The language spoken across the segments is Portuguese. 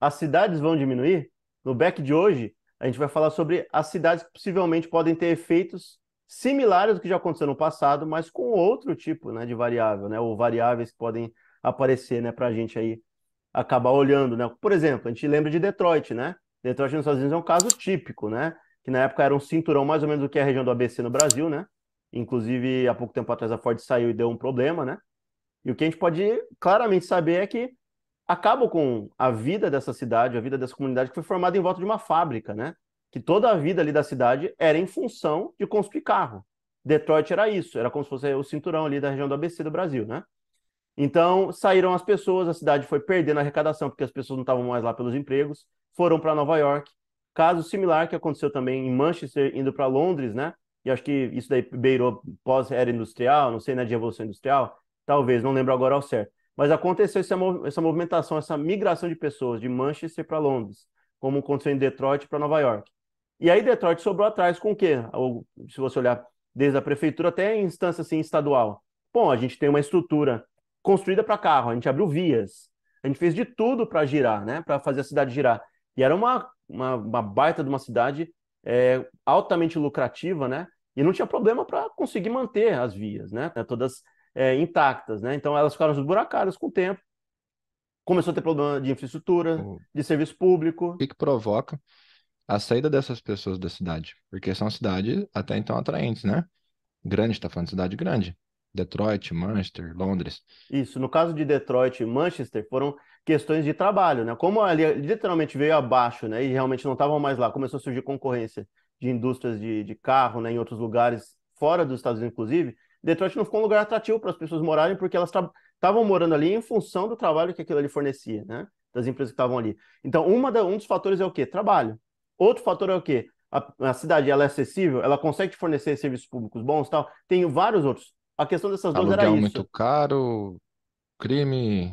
as cidades vão diminuir? No back de hoje, a gente vai falar sobre as cidades que possivelmente podem ter efeitos similares ao que já aconteceu no passado, mas com outro tipo, né, de variável, né, ou variáveis que podem aparecer, né, para a gente aí acabar olhando, né? Por exemplo, a gente lembra de Detroit, né? Detroit nos Estados Unidos é um caso típico, né? Que na época era um cinturão mais ou menos do que é a região do ABC no Brasil, né? Inclusive, há pouco tempo atrás a Ford saiu e deu um problema, né? E o que a gente pode claramente saber é que acaba com a vida dessa cidade, a vida dessa comunidade que foi formada em volta de uma fábrica, né? Que toda a vida ali da cidade era em função de construir carro. Detroit era isso, era como se fosse o cinturão ali da região do ABC do Brasil, né? Então, saíram as pessoas, a cidade foi perdendo a arrecadação, porque as pessoas não estavam mais lá pelos empregos, foram para Nova York. Caso similar que aconteceu também em Manchester, indo para Londres, né? E acho que isso daí beirou pós-era industrial, não sei, né, de Revolução Industrial, talvez, não lembro agora ao certo. Mas aconteceu essa movimentação, essa migração de pessoas de Manchester para Londres, como aconteceu em Detroit para Nova York. E aí Detroit sobrou atrás com o quê? Se você olhar desde a prefeitura até a instância assim, estadual. Bom, a gente tem uma estrutura construída para carro, a gente abriu vias, a gente fez de tudo para girar, né? Para fazer a cidade girar. E era uma baita de uma cidade altamente lucrativa, né? E não tinha problema para conseguir manter as vias, né? Todas intactas, né? Então elas ficaram esburacadas com o tempo. Começou a ter problema de infraestrutura, O de serviço público. que provoca a saída dessas pessoas da cidade? Porque são cidades até então atraentes, né? Grande, tá falando de cidade grande. Detroit, Manchester, Londres. Isso, no caso de Detroit e Manchester, foram questões de trabalho, né? Como ali literalmente veio abaixo, né? E realmente não estavam mais lá, começou a surgir concorrência de indústrias de carro, né? Em outros lugares, fora dos Estados Unidos, inclusive, Detroit não ficou um lugar atrativo para as pessoas morarem, porque elas estavam morando ali em função do trabalho que aquilo ali fornecia, né? Das empresas que estavam ali. Então, um dos fatores é o quê? Trabalho. Outro fator é o quê? A cidade, ela é acessível, ela consegue te fornecer serviços públicos bons e tal. Tem vários outros. A questão dessas duas era Aluguel muito isso. caro, crime,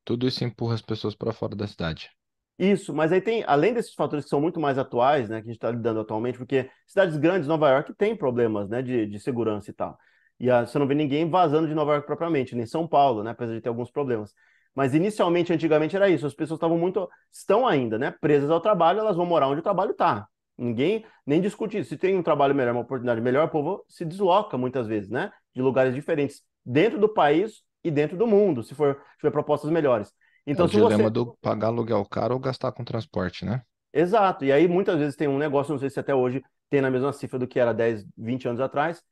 tudo isso empurra as pessoas para fora da cidade. Isso, mas aí tem, além desses fatores que são muito mais atuais, né, que a gente está lidando atualmente, porque cidades grandes, Nova York, tem problemas, né, de segurança e tal. E você não vê ninguém vazando de Nova York propriamente, nem São Paulo, né, apesar de ter alguns problemas. Mas inicialmente, antigamente era isso, as pessoas estavam muito, estão ainda, né, presas ao trabalho, elas vão morar onde o trabalho está. Ninguém nem discute isso. Se tem um trabalho melhor, uma oportunidade melhor, o povo se desloca muitas vezes, né, de lugares diferentes, dentro do país e dentro do mundo, se for tiver propostas melhores. É Então, o se você dilema do pagar aluguel caro ou gastar com transporte, né? Exato. E aí, muitas vezes, tem um negócio, não sei se até hoje tem na mesma cifra do que era 10, 20 anos atrás,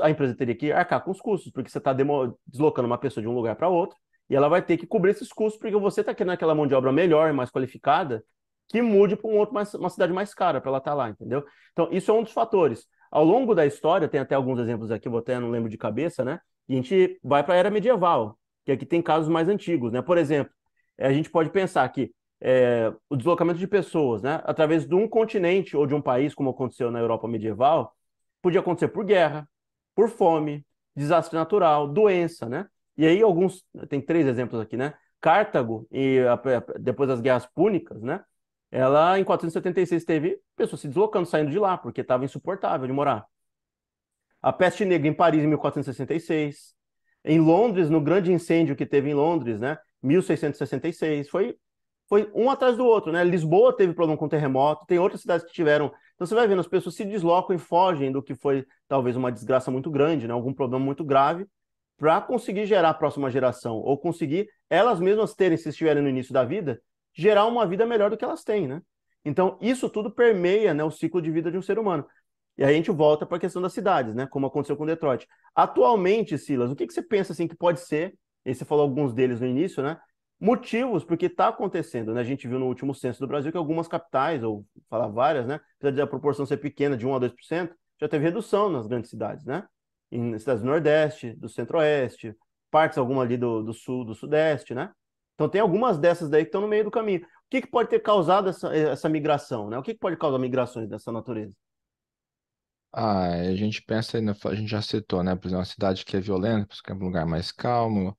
a empresa teria que arcar com os custos, porque você está deslocando uma pessoa de um lugar para outro, e ela vai ter que cobrir esses custos, porque você está querendo aquela mão de obra melhor, mais qualificada, que mude para uma cidade mais cara para ela estar lá, entendeu? Então, isso é um dos fatores. Ao longo da história, tem até alguns exemplos aqui, eu até não lembro de cabeça, né? E a gente vai para a era medieval, que aqui tem casos mais antigos, né? Por exemplo, a gente pode pensar que o deslocamento de pessoas, né, através de um continente ou de um país, como aconteceu na Europa medieval, podia acontecer por guerra, por fome, desastre natural, doença, né? E aí tem três exemplos aqui, né? Cartago e depois das guerras púnicas, né? Ela em 476 teve pessoas se deslocando, saindo de lá, porque estava insuportável de morar. A peste negra em Paris em 1466. Em Londres, no grande incêndio que teve em Londres, né? 1666. Foi um atrás do outro, né? Lisboa teve problema com terremoto, tem outras cidades que tiveram. Então você vai vendo, as pessoas se deslocam e fogem do que foi talvez uma desgraça muito grande, né? Algum problema muito grave, para conseguir gerar a próxima geração, ou conseguir elas mesmas terem, se estiverem no início da vida, gerar uma vida melhor do que elas têm, né? Então, isso tudo permeia, né, o ciclo de vida de um ser humano. E aí a gente volta para a questão das cidades, né? Como aconteceu com Detroit. Atualmente, Silas, o que que você pensa assim que pode ser? E você falou alguns deles no início, né? Motivos porque está acontecendo, né? A gente viu no último censo do Brasil que algumas capitais, ou falar várias, né? Apesar da proporção ser pequena, de 1 a 2%, já teve redução nas grandes cidades, né? Em cidades do Nordeste, do Centro-Oeste, partes alguma ali do Sul, do Sudeste, né? Então tem algumas dessas daí que estão no meio do caminho. O que que pode ter causado essa migração, né? O que que pode causar migrações dessa natureza? Ah, a gente pensa, a gente já citou, né? Por exemplo, uma cidade que é violenta, por exemplo, um lugar mais calmo,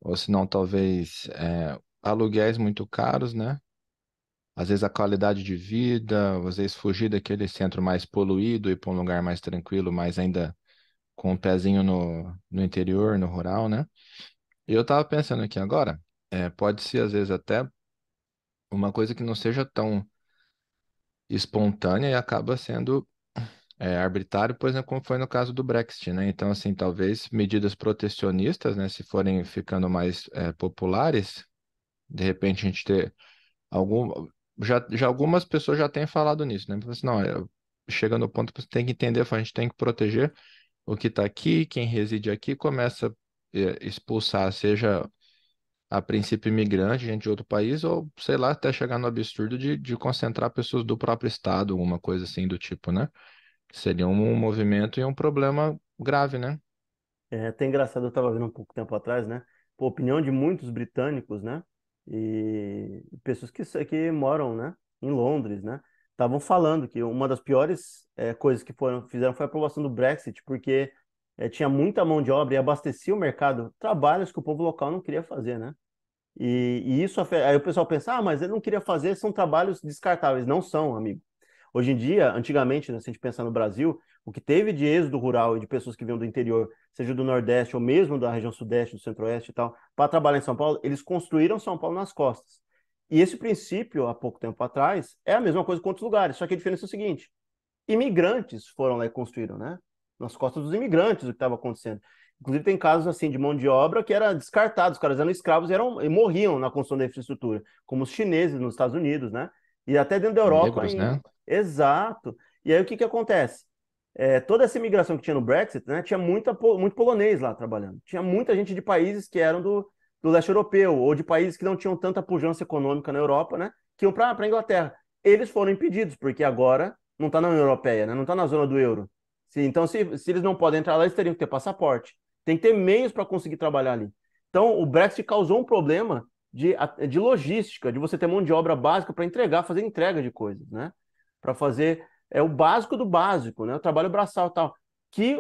ou se não, talvez aluguéis muito caros, né? Às vezes a qualidade de vida, às vezes fugir daquele centro mais poluído e ir para um lugar mais tranquilo, mas ainda com um pezinho no interior, no rural, né? E eu tava pensando aqui agora, pode ser às vezes até uma coisa que não seja tão espontânea e acaba sendo arbitrário, por exemplo, como foi no caso do Brexit, né? Então, assim, talvez medidas protecionistas, né, se forem ficando mais populares, de repente a gente ter algum, já algumas pessoas já têm falado nisso, né? Falando assim, não, chega no ponto que você tem que entender, a gente tem que proteger o que está aqui, quem reside aqui, começa a expulsar, seja a princípio imigrante, gente de outro país, ou sei lá, até chegar no absurdo de concentrar pessoas do próprio estado, alguma coisa assim do tipo, né? Seria um movimento e um problema grave, né? É até engraçado, eu estava vendo um pouco tempo atrás, né? Pô, a opinião de muitos britânicos, né? E pessoas que moram, né? Em Londres, né? Estavam falando que uma das piores coisas que fizeram foi a aprovação do Brexit, porque tinha muita mão de obra e abastecia o mercado, trabalhos que o povo local não queria fazer, né? E isso, aí o pessoal pensa, ah, mas ele não queria fazer, são trabalhos descartáveis. Não são, amigo. Hoje em dia, antigamente, né, se a gente pensar no Brasil, o que teve de êxodo rural e de pessoas que vinham do interior, seja do Nordeste ou mesmo da região Sudeste, do Centro-Oeste e tal, para trabalhar em São Paulo, eles construíram São Paulo nas costas. E esse princípio, há pouco tempo atrás, é a mesma coisa com outros lugares, só que a diferença é o seguinte: imigrantes foram lá e construíram, né? Nas costas dos imigrantes o que estava acontecendo. Inclusive tem casos assim de mão de obra que era descartada, os caras eram escravos e morriam na construção da infraestrutura, como os chineses nos Estados Unidos, né? E até dentro da Europa, Negros, né? exato. E aí o que que acontece? Toda essa imigração que tinha no Brexit, né, tinha muito polonês lá trabalhando. Tinha muita gente de países que eram do leste europeu, ou de países que não tinham tanta pujança econômica na Europa, né, que iam para a Inglaterra. Eles foram impedidos, porque agora não está na União Europeia, né? Não está na zona do euro. Então, se eles não podem entrar lá, eles teriam que ter passaporte. Tem que ter meios para conseguir trabalhar ali. Então, o Brexit causou um problema de logística, de você ter mão de obra básica para entregar, fazer entrega de coisas, né? Para fazer o básico do básico, né? O trabalho braçal e tal. Que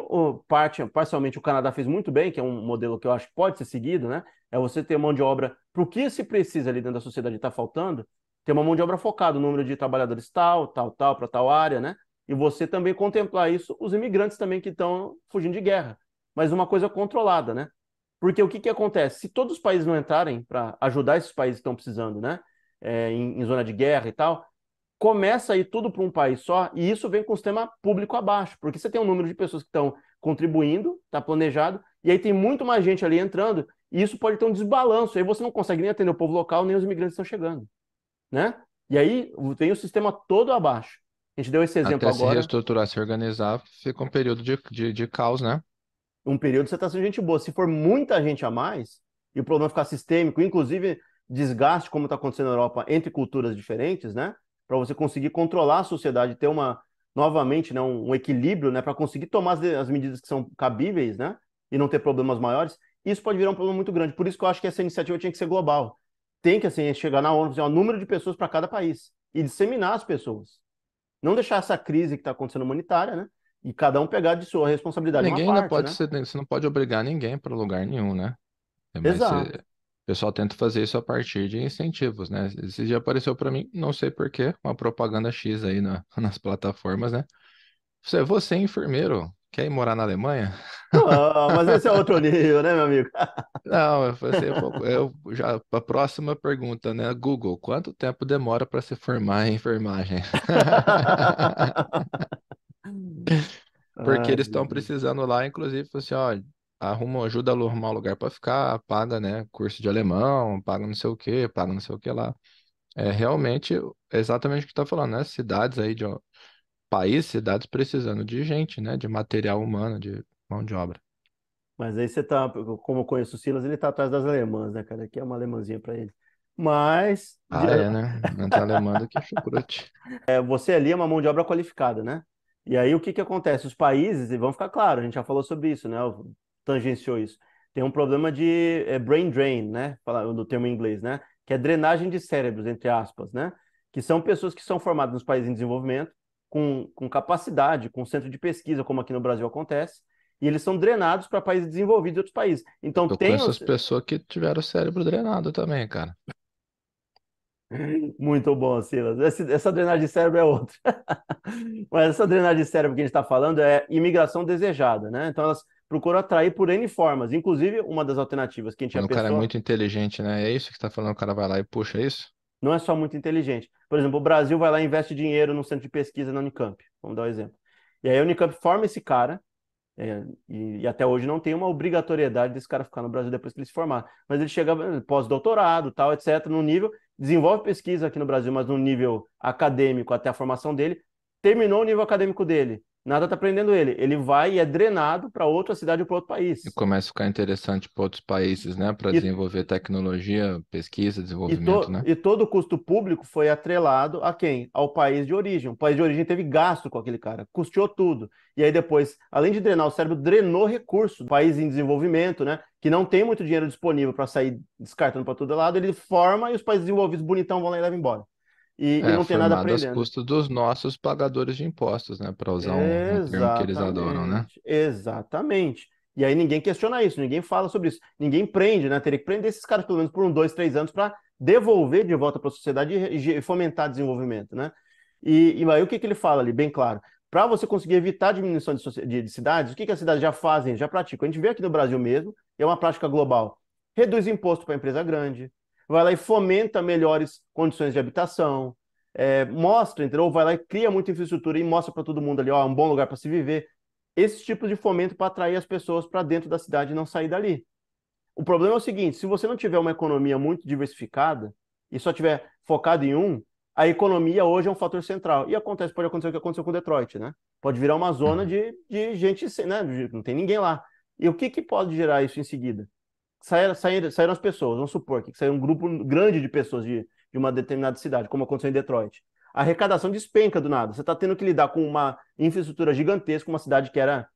parcialmente o Canadá fez muito bem, que é um modelo que eu acho que pode ser seguido, né? É você ter mão de obra para o que se precisa ali dentro da sociedade está faltando, ter uma mão de obra focada, o número de trabalhadores tal, para tal área, né? E você também contemplar isso, os imigrantes também que estão fugindo de guerra, mas uma coisa controlada, né? Porque o que que acontece? Se todos os países não entrarem para ajudar esses países que estão precisando, né? Em zona de guerra e tal, começa a ir tudo para um país só, e isso vem com o sistema público abaixo, porque você tem um número de pessoas que estão contribuindo, está planejado, e aí tem muito mais gente ali entrando, e isso pode ter um desbalanço, aí você não consegue nem atender o povo local, nem os imigrantes que estão chegando, né? E aí vem o sistema todo abaixo. A gente deu esse exemplo Até se agora, reestruturar, se organizar, fica um período de caos, né? um período você está sendo gente boa. Se for muita gente a mais, e o problema ficar sistêmico, inclusive desgaste, como está acontecendo na Europa, entre culturas diferentes, né? Para você conseguir controlar a sociedade, ter novamente, né, um equilíbrio, né? Para conseguir tomar as medidas que são cabíveis, né? E não ter problemas maiores, isso pode virar um problema muito grande. Por isso que eu acho que essa iniciativa tinha que ser global. Tem que, assim, chegar na ONU, fazer um número de pessoas para cada país e disseminar as pessoas. Não deixar essa crise que está acontecendo humanitária, né? E cada um pegar de sua responsabilidade uma Ninguém ainda parte, pode né? ser, você não pode obrigar ninguém para lugar nenhum, né? Mas Exato. o pessoal tenta fazer isso a partir de incentivos, né? Esse dia apareceu para mim, não sei por quê, uma propaganda X aí nas plataformas, né? Você é enfermeiro, quer ir morar na Alemanha? Ah, mas esse é outro nível, né, meu amigo? Não, eu falei assim, eu já a próxima pergunta, né? Google, quanto tempo demora para se formar em enfermagem? Porque Ai, eles meu estão Deus. precisando lá, inclusive, falou assim, ó, ajuda a arrumar um lugar para ficar, paga, né, curso de alemão, paga não sei o quê, paga não sei o que lá. É realmente exatamente o que está falando, né? Cidades aí país, cidades precisando de gente, né? De material humano, de mão de obra. Mas aí você tá, como eu conheço o Silas, ele tá atrás das alemãs, né, cara? Aqui é uma alemãzinha pra ele. Mas Ah, é, né? Antes alemã do que chucrute. você ali é uma mão de obra qualificada, né? E aí o que que acontece? Os países, e vamos ficar claro, a gente já falou sobre isso, né? Tangenciou isso. Tem um problema de brain drain, né? No termo em inglês, né? Que é drenagem de cérebros, entre aspas, né? Que são pessoas que são formadas nos países em desenvolvimento, com capacidade, com centro de pesquisa, como aqui no Brasil acontece, e eles são drenados para países desenvolvidos e outros países. Então Eu tem conheço as pessoas que tiveram o cérebro drenado também, cara. Muito bom, Silas. Essa drenagem de cérebro é outra. Mas essa drenagem de cérebro que a gente está falando é imigração desejada, né? Então elas procuram atrair por N formas. Inclusive, uma das alternativas que a gente já Quando o cara é pensou, muito inteligente, né? É isso que você tá falando, o cara vai lá e puxa isso? Não é só muito inteligente. Por exemplo, o Brasil vai lá e investe dinheiro no centro de pesquisa na Unicamp. Vamos dar um exemplo. E aí a Unicamp forma esse cara, e até hoje não tem uma obrigatoriedade desse cara ficar no Brasil depois que ele se formar. Mas ele chega pós-doutorado, tal, etc., no nível, desenvolve pesquisa aqui no Brasil, mas no nível acadêmico até a formação dele, terminou o nível acadêmico dele, nada está prendendo ele. Ele vai e é drenado para outra cidade ou para outro E país. começa a ficar interessante para outros países, né? Para E desenvolver tecnologia, pesquisa, desenvolvimento, né? E todo o custo público foi atrelado a quem? Ao país de origem. O país de origem teve gasto com aquele cara, custeou tudo. E aí depois, além de drenar o cérebro, drenou recurso do país em desenvolvimento, né? Que não tem muito dinheiro disponível para sair descartando para todo lado, ele forma e os países desenvolvidos bonitão vão lá e levam embora. E É, não tem nada formado às aprendendo. custas dos nossos pagadores de impostos, né? Para usar um termo que eles adoram, né? Exatamente, exatamente. E aí ninguém questiona isso, ninguém fala sobre isso, ninguém prende, né? Teria que prender esses caras pelo menos por 2, 3 anos para devolver de volta para a sociedade e fomentar desenvolvimento, né? E aí o que que ele fala ali, bem claro? Para você conseguir evitar a diminuição de cidades, o que que as cidades já fazem, já praticam? A gente vê aqui no Brasil mesmo, é uma prática global. Reduz imposto para empresa grande, vai lá e fomenta melhores condições de habitação, mostra, entendeu? Vai lá e cria muita infraestrutura e mostra para todo mundo ali, ó, um bom lugar para se viver. Esse tipo de fomento para atrair as pessoas para dentro da cidade e não sair dali. O problema é o seguinte: se você não tiver uma economia muito diversificada e só tiver focado em um, a economia hoje é um fator central. E pode acontecer o que aconteceu com Detroit, né? Pode virar uma zona Uhum. de gente, né? Não tem ninguém lá. E o que, que pode gerar isso em seguida? Saíram as pessoas, vamos supor que saiu um grupo grande de pessoas de uma determinada cidade, como aconteceu em Detroit. A arrecadação despenca do nada. Você está tendo que lidar com uma infraestrutura gigantesca, uma cidade que era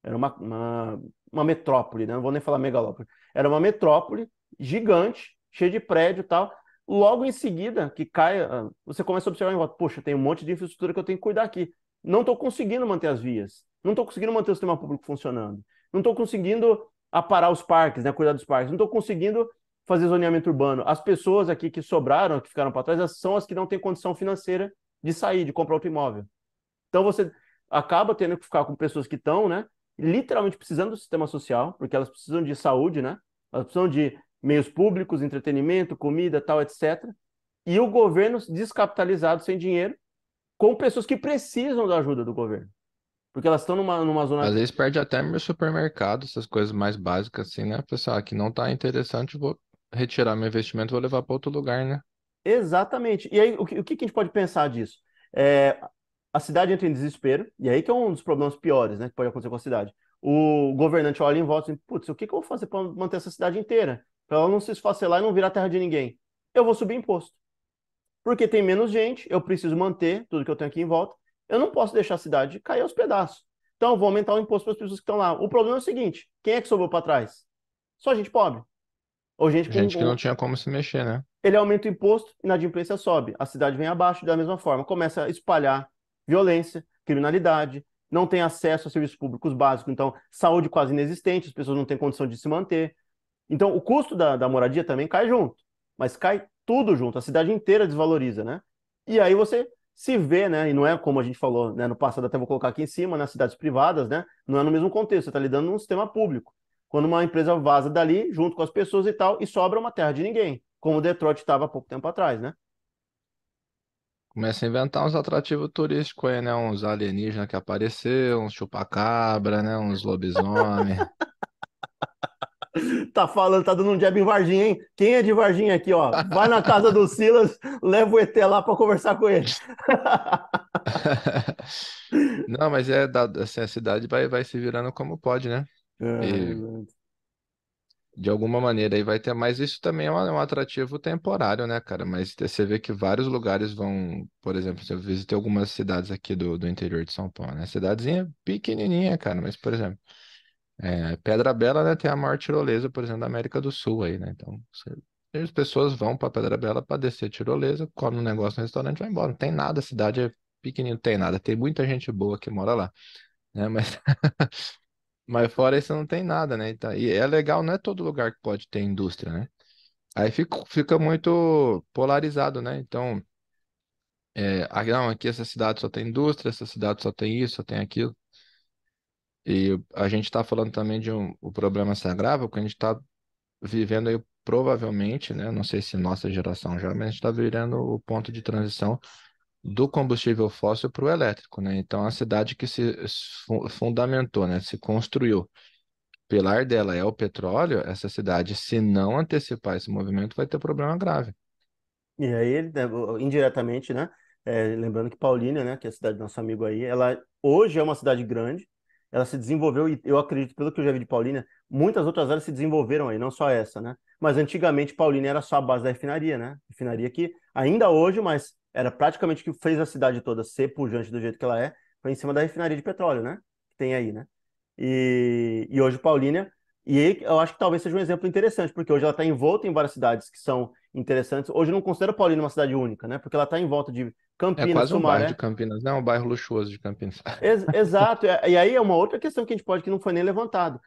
uma metrópole, né? Não vou nem falar megalópole. Era uma metrópole gigante, cheia de prédio e tal. Logo em seguida, que cai, você começa a observar em volta, poxa, tem um monte de infraestrutura que eu tenho que cuidar aqui. Não estou conseguindo manter as vias. Não estou conseguindo manter o sistema público funcionando. Não estou conseguindo aparar os parques, né? Cuidar dos parques. Não estou conseguindo fazer zoneamento urbano. As pessoas aqui que sobraram, que ficaram para trás, são as que não têm condição financeira de sair, de comprar outro imóvel. Então você acaba tendo que ficar com pessoas que estão, né, literalmente precisando do sistema social, porque elas precisam de saúde, né? Elas precisam de meios públicos, entretenimento, comida, tal, etc. E o governo descapitalizado, sem dinheiro, com pessoas que precisam da ajuda do governo, porque elas estão numa Às zona. vezes perde até meu supermercado, essas coisas mais básicas assim, né? Pessoal, aqui não tá interessante, vou retirar meu investimento, vou levar para outro lugar, né? Exatamente. E aí, o que a gente pode pensar disso? É, a cidade entra em desespero, e aí que é um dos problemas piores, né, que pode acontecer com a cidade. O governante olha em volta e diz, putz, o que que eu vou fazer para manter essa cidade inteira? Para ela não se esfacelar e não virar terra de ninguém. Eu vou subir imposto. Porque tem menos gente, eu preciso manter tudo que eu tenho aqui em volta. Eu não posso deixar a cidade cair aos pedaços. Então, eu vou aumentar o imposto para as pessoas que estão lá. O problema é o seguinte: quem é que sobrou para trás? Só gente pobre. Ou gente Gente que não com tinha como se mexer, né? ele aumenta o imposto, inadimplência sobe. A cidade vem abaixo da mesma forma. Começa a espalhar violência, criminalidade, não tem acesso a serviços públicos básicos, então saúde quase inexistente, as pessoas não têm condição de se manter. Então o custo da moradia também cai junto, mas cai tudo junto, a cidade inteira desvaloriza, né? E aí você se vê, né? E não é como a gente falou, né? No passado, até vou colocar aqui em cima, nas cidades privadas, né? Não é no mesmo contexto, você está lidando num sistema público. Quando uma empresa vaza dali, junto com as pessoas e tal, e sobra uma terra de ninguém, como o Detroit estava há pouco tempo atrás, né? Começa a inventar uns atrativos turísticos aí, né? Uns alienígenas que apareceu, uns chupacabra, né? Uns lobisomem. Tá falando, tá dando um jab em Varginha, hein? Quem é de Varginha aqui, ó? Vai na casa do Silas, leva o ET lá para conversar com ele. Não, mas assim, a cidade vai se virando como pode, né? E de alguma maneira aí vai ter, mas isso também é um atrativo temporário, né, cara? Mas você vê que vários lugares vão, por exemplo, eu visitei algumas cidades aqui do interior de São Paulo, né? Cidadezinha pequenininha, cara, mas, por exemplo, Pedra Bela, né, tem a maior tirolesa, por exemplo, da América do Sul aí, né? Então, as pessoas vão para Pedra Bela para descer a tirolesa, come um negócio no restaurante e vai embora. Não tem nada, a cidade é pequenininha, não tem nada. Tem muita gente boa que mora lá, né? Mas Mas fora isso não tem nada, né? Então, e é legal, não é todo lugar que pode ter indústria, né? Aí fica muito polarizado, né? Então, não, aqui essa cidade só tem indústria, essa cidade só tem isso, só tem aquilo. E a gente está falando também o problema se agrava, porque a gente está vivendo aí provavelmente, né? Não sei se nossa geração já, mas a gente está virando o ponto de transição do combustível fóssil para o elétrico, né? Então, a cidade que se fundamentou, né? Se construiu, o pilar dela é o petróleo, essa cidade, se não antecipar esse movimento, vai ter problema grave. E aí, né, indiretamente, né? Lembrando que Paulínia, né, que é a cidade do nosso amigo aí, ela hoje é uma cidade grande, ela se desenvolveu, e eu acredito, pelo que eu já vi de Paulínia, muitas outras áreas se desenvolveram aí, não só essa, né? Mas antigamente Paulínia era só a base da refinaria, né? Refinaria que ainda hoje, mas era praticamente o que fez a cidade toda ser pujante do jeito que ela é, foi em cima da refinaria de petróleo, né? Que tem aí, né? E hoje Paulínia, e aí eu acho que talvez seja um exemplo interessante, porque hoje ela está envolta em várias cidades que são interessantes. Hoje eu não considero Paulínia uma cidade única, né? Porque ela está em volta de É Campinas, quase um bairro de Sumaré. Campinas, não é um bairro luxuoso de Campinas. Exato. E aí é uma outra questão que a gente pode que não foi nem levantado.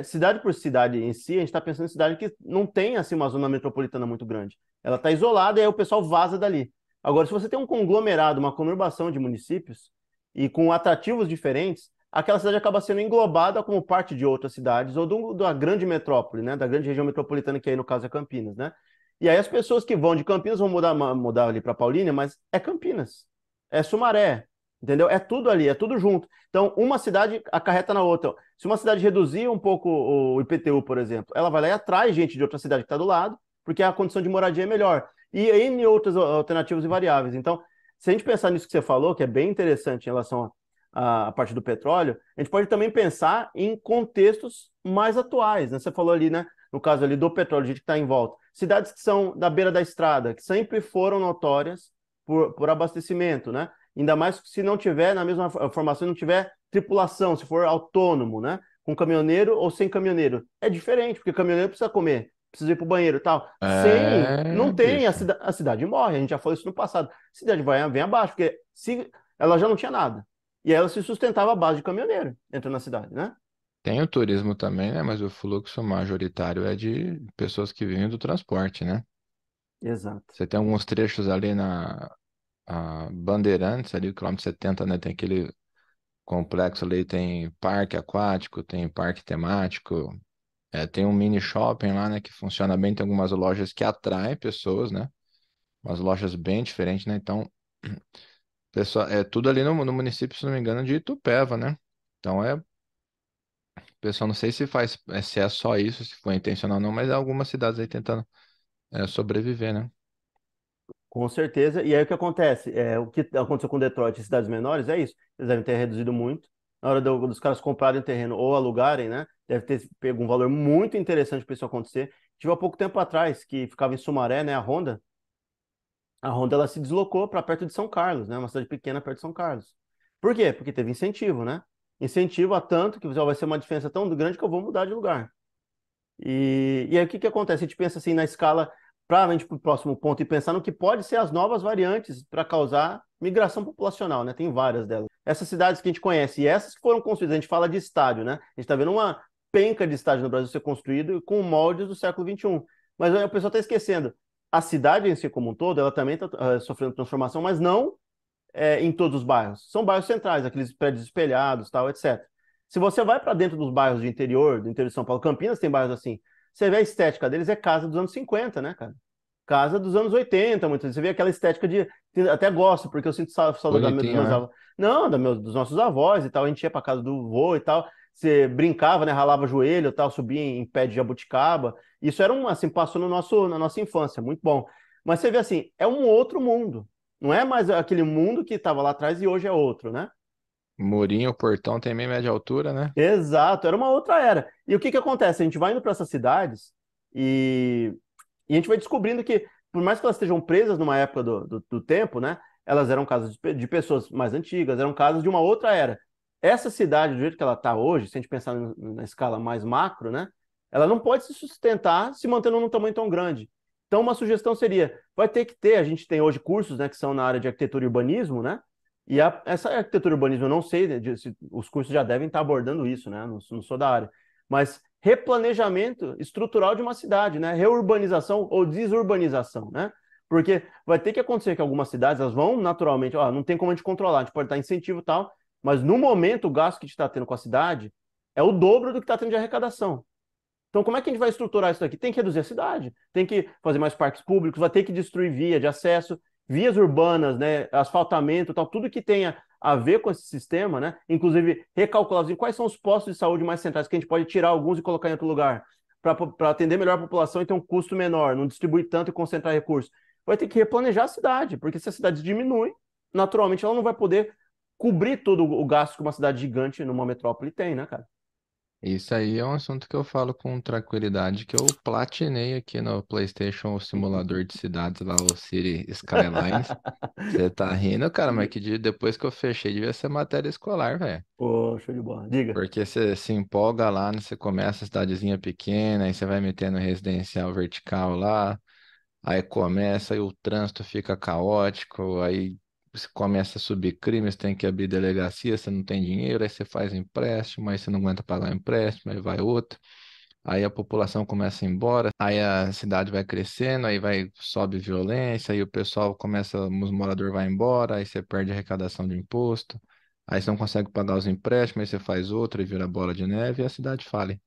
Cidade por cidade em si, a gente está pensando em cidade que não tem assim uma zona metropolitana muito grande. Ela está isolada e aí o pessoal vaza dali. Agora, se você tem um conglomerado, uma conurbação de municípios e com atrativos diferentes, aquela cidade acaba sendo englobada como parte de outras cidades ou da grande metrópole, né? Da grande região metropolitana que aí no caso é Campinas, né? E aí as pessoas que vão de Campinas vão mudar ali para Paulínia, mas é Campinas, é Sumaré, entendeu? É tudo ali, é tudo junto. Então, uma cidade acarreta na outra. Se uma cidade reduzir um pouco o IPTU, por exemplo, ela vai lá e atrai gente de outra cidade que está do lado, porque a condição de moradia é melhor. E N outras alternativas e variáveis. Então, se a gente pensar nisso que você falou, que é bem interessante em relação à parte do petróleo, a gente pode também pensar em contextos mais atuais, né? Você falou ali, né? No caso ali do petróleo, a gente que está em volta. Cidades que são da beira da estrada, que sempre foram notórias por abastecimento, né? Ainda mais se não tiver, na mesma formação, não tiver tripulação, se for autônomo, né? Com caminhoneiro ou sem caminhoneiro. É diferente, porque caminhoneiro precisa comer, precisa ir para o banheiro e tal. Sem, É, não tem, bicho. a cidade morre. A gente já falou isso no passado. A cidade vem abaixo, porque se, ela já não tinha nada. E ela se sustentava à base de caminhoneiro entrando na cidade, né? Tem o turismo também, né? Mas o fluxo majoritário é de pessoas que vivem do transporte, né? Exato. Você tem alguns trechos ali na Bandeirantes, ali, o quilômetro 70, né? Tem aquele complexo ali, tem parque aquático, tem parque temático, tem um mini shopping lá, né? Que funciona bem, tem algumas lojas que atraem pessoas, né? Umas lojas bem diferentes, né? Então, pessoal, é tudo ali no município, se não me engano, de Itupeva, né? Então pessoal, não sei se faz, se é só isso, se foi intencional ou não, mas é algumas cidades aí tentando sobreviver, né? Com certeza. E aí o que acontece? O que aconteceu com Detroit e cidades menores é isso. Eles devem ter reduzido muito. Na hora dos caras comprarem terreno ou alugarem, né? Deve ter pego um valor muito interessante para isso acontecer. Tive há pouco tempo atrás, que ficava em Sumaré, né? A Honda. A Honda ela se deslocou para perto de São Carlos, né? Uma cidade pequena perto de São Carlos. Por quê? Porque teve incentivo, né? Incentivo a tanto que vai ser uma diferença tão grande que eu vou mudar de lugar. E aí o que que acontece? A gente pensa assim na escala para a gente para o próximo ponto e pensar no que pode ser as novas variantes para causar migração populacional, né? Tem várias delas. Essas cidades que a gente conhece e essas que foram construídas, a gente fala de estádio, né? A gente está vendo uma penca de estádio no Brasil ser construído com moldes do século XXI. Mas o pessoal está esquecendo. A cidade em si como um todo, ela também está sofrendo transformação, mas não em todos os bairros. São bairros centrais, aqueles prédios espelhados, tal, etc. Se você vai para dentro dos bairros do interior de São Paulo, Campinas tem bairros assim, você vê a estética deles é casa dos anos 50, né, cara? Casa dos anos 80, muitas vezes. Você vê aquela estética de. Até gosto, porque eu sinto saudade dos Bonitinho, meus né? avós. Não, dos nossos avós e tal. A gente ia para casa do vô e tal. Você brincava, né? Ralava joelho e tal, subia em pé de jabuticaba. Isso era assim, passou na nossa infância, muito bom. Mas você vê assim, é um outro mundo. Não é mais aquele mundo que estava lá atrás e hoje é outro, né? Murinho, portão tem meio média altura, né? Exato, era uma outra era. E o que que acontece? A gente vai indo para essas cidades e, e a gente vai descobrindo que, por mais que elas estejam presas numa época do tempo, né? Elas eram casas de pessoas mais antigas, eram casas de uma outra era. Essa cidade, do jeito que ela está hoje, se a gente pensar na escala mais macro, né? Ela não pode se sustentar se mantendo num tamanho tão grande. Então, uma sugestão seria, vai ter que ter, a gente tem hoje cursos, né, que são na área de arquitetura e urbanismo, né? E essa arquitetura e urbanismo, eu não sei, né, se os cursos já devem estar abordando isso, né? Não sou da área. Mas replanejamento estrutural de uma cidade, né? Reurbanização ou desurbanização, né? Porque vai ter que acontecer que algumas cidades elas vão naturalmente, ó, não tem como a gente controlar, a gente pode dar incentivo e tal, mas no momento o gasto que a gente está tendo com a cidade é o dobro do que está tendo de arrecadação. Então, como é que a gente vai estruturar isso daqui? Tem que reduzir a cidade, tem que fazer mais parques públicos, vai ter que destruir via de acesso, vias urbanas, né, asfaltamento, tal, tudo que tenha a ver com esse sistema, né? Inclusive recalcular assim, quais são os postos de saúde mais centrais que a gente pode tirar alguns e colocar em outro lugar, para atender melhor a população e ter um custo menor, não distribuir tanto e concentrar recursos. Vai ter que replanejar a cidade, porque se a cidade diminui, naturalmente ela não vai poder cobrir todo o gasto que uma cidade gigante numa metrópole tem, né, cara? Isso aí é um assunto que eu falo com tranquilidade, que eu platinei aqui no PlayStation o simulador de cidades lá, o City Skylines. Você tá rindo, cara, mas depois que eu fechei, devia ser matéria escolar, velho. Pô, show de bola. Diga. Porque você se empolga lá, né? Você começa a cidadezinha pequena, aí você vai metendo residencial vertical lá, aí começa, aí o trânsito fica caótico, aí você começa a subir crimes, tem que abrir delegacia, você não tem dinheiro, aí você faz empréstimo, aí você não aguenta pagar o empréstimo, aí vai outro. Aí a população começa a ir embora, aí a cidade vai crescendo, aí vai, sobe violência, aí o pessoal começa, os moradores vão embora, aí você perde a arrecadação de imposto, aí você não consegue pagar os empréstimos, aí você faz outro e vira bola de neve e a cidade fale.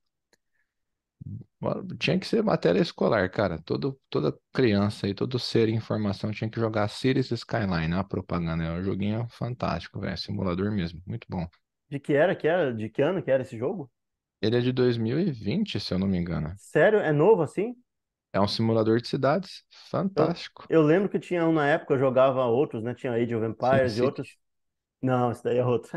Tinha que ser matéria escolar, cara. Toda criança e todo ser em formação tinha que jogar Cities Skyline, a propaganda. É um joguinho fantástico, velho. Simulador mesmo, muito bom. De que ano que era esse jogo? Ele é de 2020, se eu não me engano. Sério? É novo assim? É um simulador de cidades Eu, fantástico. eu lembro que tinha um na época, eu jogava outros, né? Tinha Age of Empires e SimCity. outros. Não, esse daí é outro.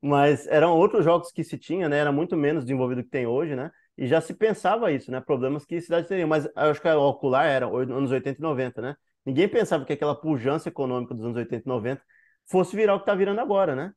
Mas eram outros jogos que se tinha, né? Era muito menos desenvolvido que tem hoje, né? E já se pensava isso, né? Problemas que cidades teriam. Mas eu acho que o ocular era anos 80 e 90, né? Ninguém pensava que aquela pujança econômica dos anos 80 e 90 fosse virar o que está virando agora, né?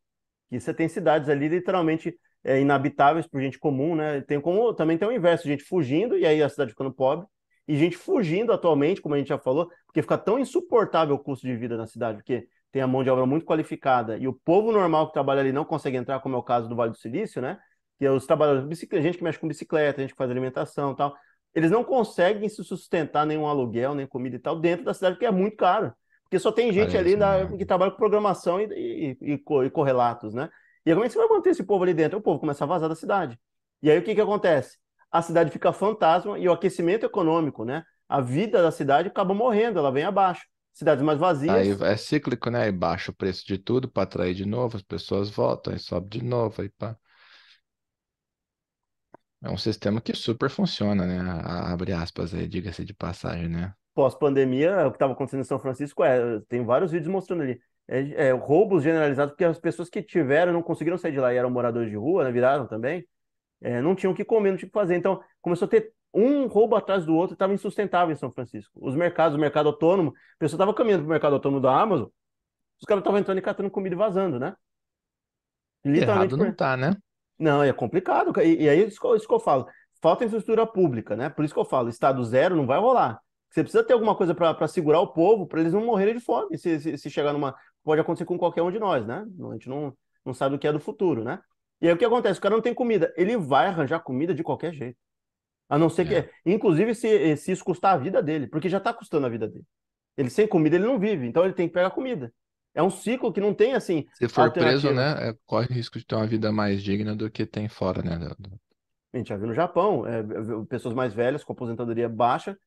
Que você tem cidades ali literalmente inabitáveis por gente comum, né? Tem como também tem o inverso, gente fugindo e aí a cidade ficando pobre e gente fugindo atualmente, como a gente já falou, porque fica tão insuportável o custo de vida na cidade, porque tem a mão de obra muito qualificada e o povo normal que trabalha ali não consegue entrar, como é o caso do Vale do Silício, né? Que é os trabalhadores, gente que mexe com bicicleta, gente que faz alimentação e tal, eles não conseguem se sustentar nenhum aluguel, nem comida e tal dentro da cidade, porque é muito caro. Porque só tem gente ali Parece que mesmo. trabalha com programação e correlatos, né? E aí, como é que você vai manter esse povo ali dentro? O povo começa a vazar da cidade. E aí o que que acontece? A cidade fica fantasma e o aquecimento econômico, né? A vida da cidade acaba morrendo, ela vem abaixo. Cidades mais Aí vazias, é cíclico, né? Aí baixa o preço de tudo para atrair de novo, as pessoas voltam, aí sobe de novo, aí pá. É um sistema que super funciona, né? Abre aspas aí, diga-se de passagem, né? pós-pandemia, o que estava acontecendo em São Francisco tem vários vídeos mostrando ali. Roubos generalizados, porque as pessoas que tiveram não conseguiram sair de lá e eram moradores de rua, né, viraram também, não tinham o que comer, não tinham o que fazer. Então, começou a ter um roubo atrás do outro, estava insustentável em São Francisco. Os mercados, o mercado autônomo, a pessoa estava caminhando para o mercado autônomo da Amazon, os caras estavam entrando e catando comida e vazando, né? Literalmente Errado não por... tá, né? Não, é complicado. E aí, isso que eu falo. Falta infraestrutura pública, né? Por isso que eu falo, Estado zero não vai rolar. Você precisa ter alguma coisa para segurar o povo, para eles não morrerem de fome. Se chegar numa. Pode acontecer com qualquer um de nós, né? A gente não sabe o que é do futuro, né? E aí o que acontece? O cara não tem comida. Ele vai arranjar comida de qualquer jeito. A não ser É. que. Inclusive, se isso custar a vida dele, porque já está custando a vida dele. Ele sem comida, ele não vive. Então ele tem que pegar comida. É um ciclo que não tem, assim, Se for preso, alternativa. né, corre o risco de ter uma vida mais digna do que tem fora, né? A gente já viu no Japão, pessoas mais velhas com aposentadoria baixa,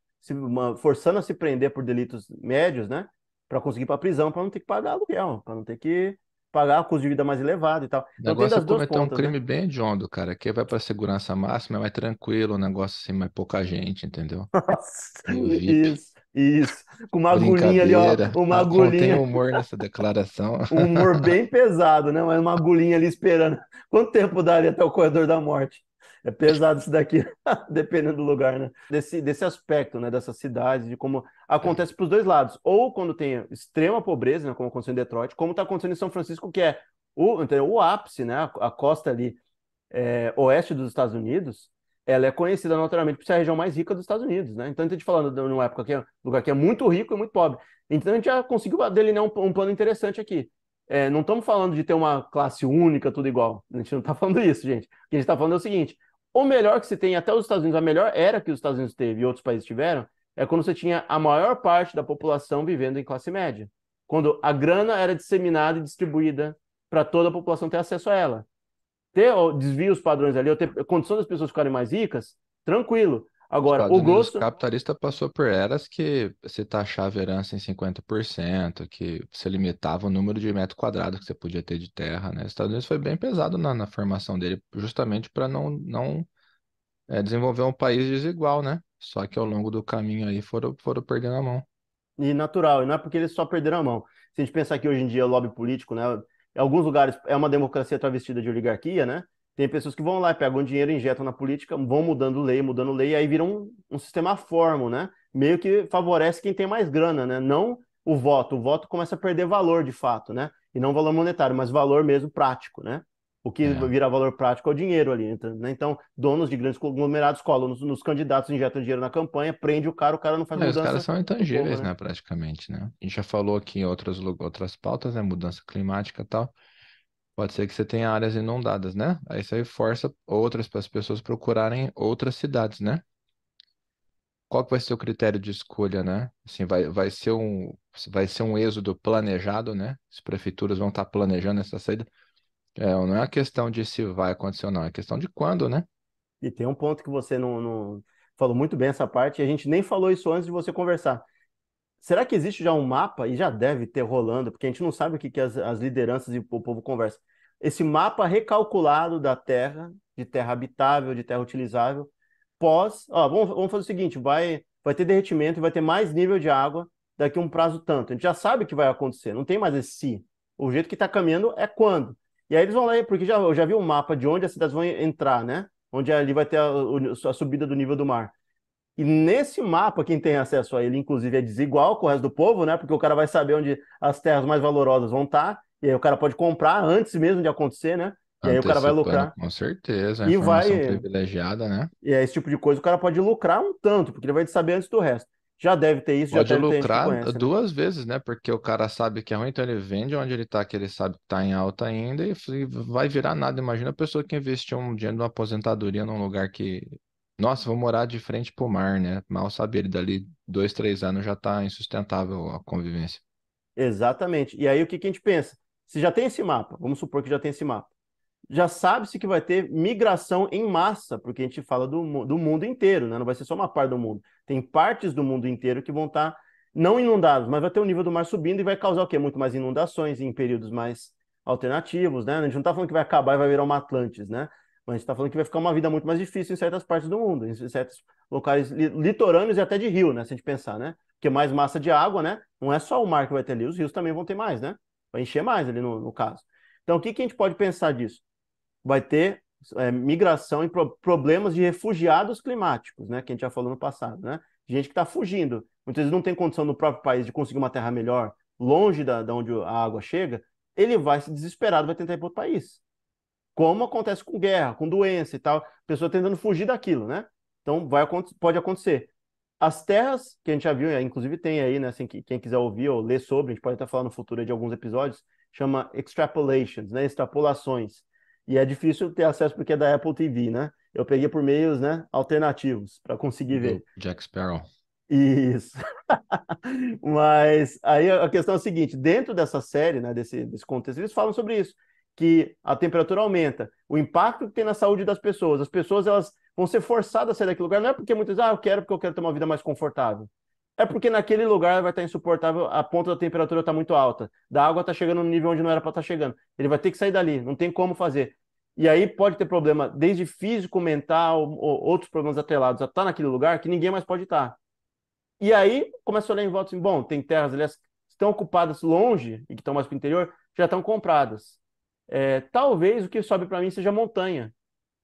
forçando a se prender por delitos médios, né? Para conseguir ir para prisão, para não ter que pagar aluguel, para não ter que pagar custo de vida mais elevado e tal. O Então tem negócio é das duas cometer um pontas, né? crime bem hediondo, cara. Que vai pra segurança máxima, é mais tranquilo, um negócio assim, mais pouca gente, entendeu? Nossa, No VIP. isso. Com uma agulhinha ali, ó, Brincadeira. uma Ah, contém agulhinha, humor nessa declaração. um humor bem pesado, né? Mas uma agulhinha ali esperando. Quanto tempo daria até o corredor da morte? É pesado isso daqui, dependendo do lugar, né? Desse aspecto, né? Dessas cidades, de como acontece para os dois lados. Ou quando tem extrema pobreza, né? Como aconteceu em Detroit, como está acontecendo em São Francisco, que é o ápice, né? A costa ali oeste dos Estados Unidos, ela é conhecida notoriamente por ser a região mais rica dos Estados Unidos, né? Então a gente falando de uma época que é um lugar que é muito rico e muito pobre. Então a gente já conseguiu delinear um plano interessante aqui. Não estamos falando de ter uma classe única, tudo igual. A gente não está falando isso, gente. O que a gente está falando é o seguinte: o melhor que se tem até os Estados Unidos, a melhor era que os Estados Unidos teve e outros países tiveram, é quando você tinha a maior parte da população vivendo em classe média. Quando a grana era disseminada e distribuída para toda a população ter acesso a ela ter desvios padrões ali, ou ter condição das pessoas ficarem mais ricas, tranquilo. Os Agora, Estados o Unidos grosso, capitalista passou por eras que se taxava a herança em 50%, que você limitava o número de metro quadrado que você podia ter de terra, né? Os Estados Unidos foi bem pesado na formação dele, justamente para não desenvolver um país desigual, né? Só que ao longo do caminho aí foram perdendo a mão. e natural, e não é porque eles só perderam a mão. Se a gente pensar que hoje em dia o lobby político, né, em alguns lugares é uma democracia travestida de oligarquia, né? Tem pessoas que vão lá, pegam dinheiro, injetam na política, vão mudando lei, e aí vira um sistema fórmula, né? Meio que favorece quem tem mais grana, né? Não o voto. O voto começa a perder valor de fato, né? E não valor monetário, mas valor mesmo prático, né? O que É. vira valor prático é o dinheiro ali, né? Então, donos de grandes conglomerados colam nos candidatos, injetam dinheiro na campanha, prende o cara não faz É, os caras mudança são do povo, intangíveis, né? né, praticamente, né? A gente já falou aqui em outras pautas, né? Mudança climática e tal. Pode ser que você tenha áreas inundadas, né? Aí isso aí força outras para as pessoas procurarem outras cidades, né? Qual que vai ser o critério de escolha, né? Assim, vai ser um êxodo planejado, né? As prefeituras vão estar planejando essa saída. Não é a questão de se vai acontecer ou não, é questão de quando, né? E tem um ponto que você não falou muito bem essa parte, e a gente nem falou isso antes de você conversar. Será que existe já um mapa, e já deve ter rolando, porque a gente não sabe o que, que as lideranças e o povo conversam. Esse mapa recalculado da Terra, de terra habitável, de terra utilizável, vamos fazer o seguinte, vai ter derretimento e vai ter mais nível de água daqui a um prazo tanto. A gente já sabe o que vai acontecer, não tem mais esse se. O jeito que está caminhando é quando. E aí eles vão lá, porque eu já vi um mapa de onde as cidades vão entrar, né? Onde ali vai ter a subida do nível do mar. E nesse mapa, quem tem acesso a ele, inclusive, é desigual com o resto do povo, né? Porque o cara vai saber onde as terras mais valorosas vão estar, e aí o cara pode comprar antes mesmo de acontecer, né? E aí o cara vai Antecipando lucrar. com certeza a E informação vai. privilegiada, né? E é esse tipo de coisa, o cara pode lucrar um tanto, porque ele vai saber antes do resto. Já deve ter isso, já Pode deve ter gente que lucrar conhece, né? duas vezes, né? Porque o cara sabe que é ruim, então ele vende onde ele tá, que ele sabe que tá em alta ainda e vai virar nada. Imagina a pessoa que investiu um dinheiro numa aposentadoria num lugar que, nossa, vou morar de frente pro mar, né? Mal sabe ele, dali 2, 3 anos já tá insustentável a convivência. Exatamente. E aí o que que a gente pensa? Se já tem esse mapa, vamos supor que já tem esse mapa. Já sabe-se que vai ter migração em massa, porque a gente fala do mundo inteiro, né? Não vai ser só uma parte do mundo. Tem partes do mundo inteiro que vão estar não inundadas, mas vai ter o nível do mar subindo e vai causar o quê? Muito mais inundações em períodos mais alternativos, né? A gente não está falando que vai acabar e vai virar uma Atlantis, né? Mas a gente está falando que vai ficar uma vida muito mais difícil em certas partes do mundo, em certos locais litorâneos e até de rio, né? Se a gente pensar, né? Porque mais massa de água, né? Não é só o mar que vai ter ali, os rios também vão ter mais, né? Vai encher mais ali no caso. Então, o que que a gente pode pensar disso? Vai ter migração e problemas de refugiados climáticos, né? Que a gente já falou no passado, né? Gente que está fugindo. Muitas vezes não tem condição no próprio país de conseguir uma terra melhor, longe da onde a água chega, ele vai se desesperado, vai tentar ir para outro país. Como acontece com guerra, com doença e tal, pessoa tentando fugir daquilo, né? Então pode acontecer. As terras, que a gente já viu, inclusive tem aí, né? Assim, quem quiser ouvir ou ler sobre, a gente pode até falar no futuro de alguns episódios, chama extrapolations, né? Extrapolações. E é difícil ter acesso porque é da Apple TV, né? Eu peguei por meios, né, alternativos para conseguir ver. Do Jack Sparrow. Isso. Mas aí a questão é a seguinte: dentro dessa série, né, desse contexto, eles falam sobre isso, que a temperatura aumenta, o impacto que tem na saúde das pessoas. As pessoas elas vão ser forçadas a sair daquele lugar, não é porque muitas vezes, eu quero porque eu quero ter uma vida mais confortável. É porque naquele lugar vai estar insuportável, a ponta da temperatura está muito alta, da água está chegando no nível onde não era para estar chegando. Ele vai ter que sair dali, não tem como fazer. E aí pode ter problema desde físico, mental, ou outros problemas atrelados a estar naquele lugar que ninguém mais pode estar. E aí começa a olhar em volta assim, bom, tem terras, aliás, que estão ocupadas longe e que estão mais para o interior, já estão compradas. Talvez o que sobe para mim seja montanha.